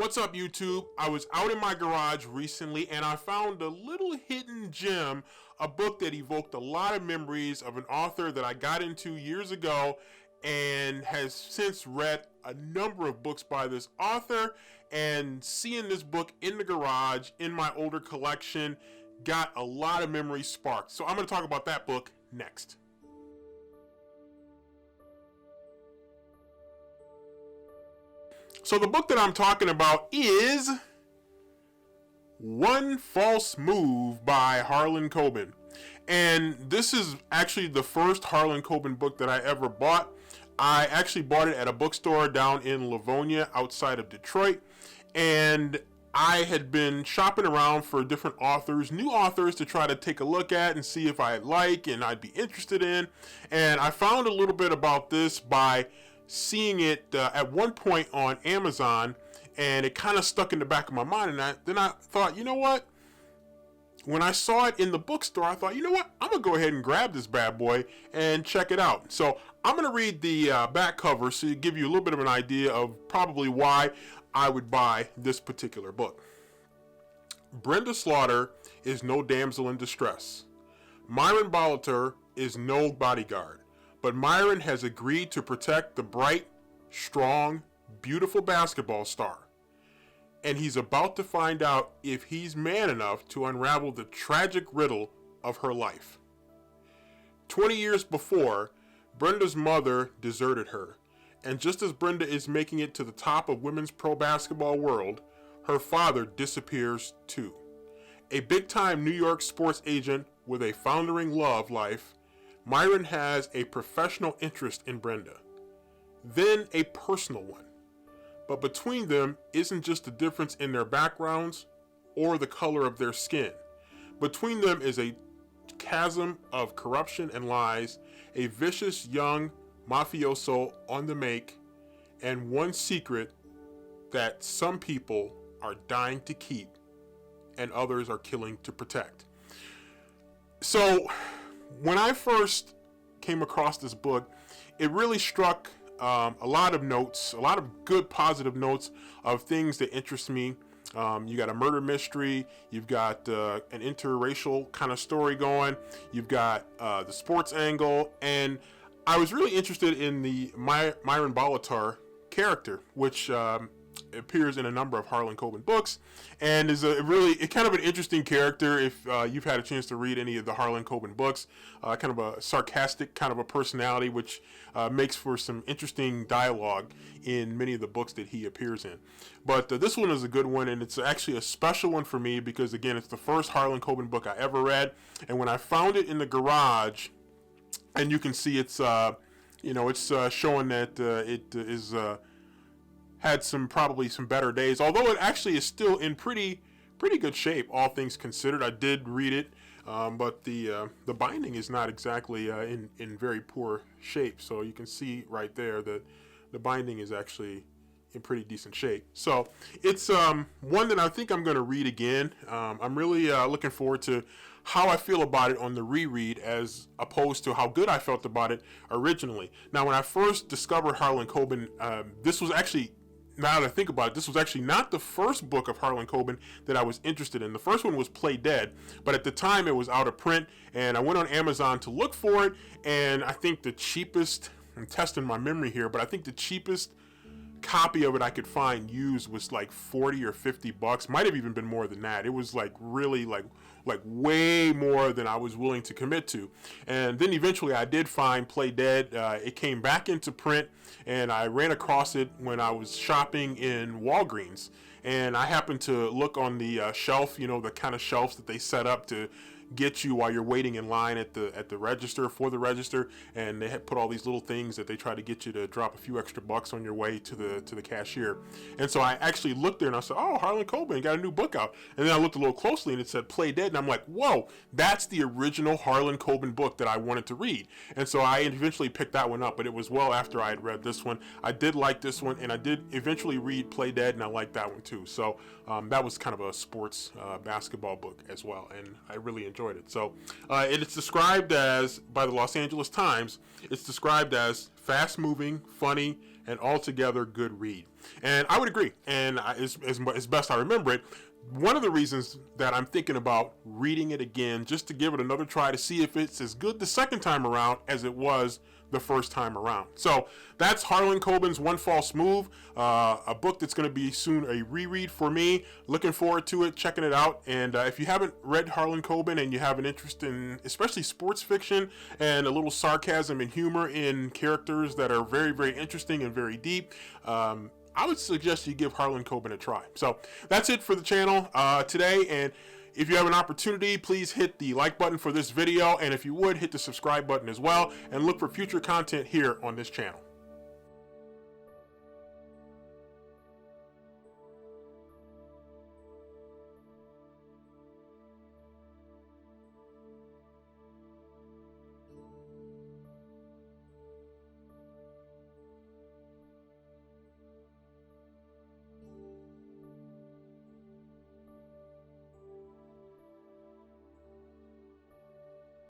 What's up, YouTube? I was out in my garage recently and I found a little hidden gem, a book that evoked a lot of memories of an author that I got into years ago and has since read a number of books by this author, and seeing this book in the garage in my older collection got a lot of memories sparked. So I'm going to talk about that book next. So the book that I'm talking about is One False Move by Harlan Coben. And this is actually the first Harlan Coben book that I ever bought. I actually bought it at a bookstore down in Livonia outside of Detroit. And I had been shopping around for different authors, new authors, to try to take a look at and see if I'd like and I'd be interested in. And I found a little bit about this by seeing it at one point on Amazon, and it kind of stuck in the back of my mind. And then I thought, you know what? When I saw it in the bookstore, I thought, you know what? I'm going to go ahead and grab this bad boy and check it out. So I'm going to read the back cover to give you a little bit of an idea of probably why I would buy this particular book. Brenda Slaughter is no damsel in distress. Myron Bolitar is no bodyguard. But Myron has agreed to protect the bright, strong, beautiful basketball star. And he's about to find out if he's man enough to unravel the tragic riddle of her life. 20 years before, Brenda's mother deserted her. And just as Brenda is making it to the top of women's pro basketball world, her father disappears too. A big-time New York sports agent with a foundering love life, Myron has a professional interest in Brenda, then a personal one. But between them isn't just the difference in their backgrounds or the color of their skin. Between them is a chasm of corruption and lies, a vicious young mafioso on the make, and one secret that some people are dying to keep and others are killing to protect. So when I first came across this book, it really struck a lot of notes, a lot of good positive notes of things that interest me. You got a murder mystery, you've got an interracial kind of story going, you've got the sports angle, and I was really interested in the Myron Bolitar character, which appears in a number of Harlan Coben books, and is kind of an interesting character if you've had a chance to read any of the Harlan Coben books. Kind of a sarcastic kind of a personality, which makes for some interesting dialogue in many of the books that he appears in. But this one is a good one, and it's actually a special one for me because, again, it's the first Harlan Coben book I ever read, and when I found it in the garage, and you can see it's showing that it is had probably some better days, although it actually is still in pretty good shape, all things considered. I did read it, but the binding is not exactly in very poor shape. So you can see right there that the binding is actually in pretty decent shape. So it's one that I think I'm going to read again. I'm really looking forward to how I feel about it on the reread as opposed to how good I felt about it originally. Now, when I first discovered Harlan Coben, this was actually, now that I think about it, this was actually not the first book of Harlan Coben that I was interested in. The first one was Play Dead, but at the time it was out of print, and I went on Amazon to look for it, and I think the cheapest, I'm testing my memory here, but I think the cheapest copy of it I could find used was like 40 or 50 bucks. Might have even been more than that. It was like really like way more than I was willing to commit to. And then eventually I did find Play Dead. It came back into print, and I ran across it when I was shopping in Walgreens. And I happened to look on the shelf, the kind of shelves that they set up to get you while you're waiting in line at the register, for the register, and they had put all these little things that they try to get you to drop a few extra bucks on your way to the cashier. And so I actually looked there and I said, oh, Harlan Coben got a new book out. And then I looked a little closely and it said Play Dead, and I'm like, whoa, that's the original Harlan Coben book that I wanted to read. And so I eventually picked that one up, but it was well after I had read this one. I did like this one, and I did eventually read Play Dead, and I liked that one too. So that was kind of a sports basketball book as well, and I really enjoyed it. So it's described as, by the Los Angeles Times, it's described as fast-moving, funny, and altogether good read. And I would agree. And as best I remember it, one of the reasons that I'm thinking about reading it again, just to give it another try to see if it's as good the second time around as it was the first time around. So that's Harlan Coben's One False Move, a book that's going to be soon a reread for me. Looking forward to it, checking it out. And if you haven't read Harlan Coben and you have an interest in especially sports fiction and a little sarcasm and humor in characters that are very, very interesting and very deep, I would suggest you give Harlan Coben a try. So that's it for the channel today. And if you have an opportunity, please hit the like button for this video. And if you would, hit the subscribe button as well. And look for future content here on this channel.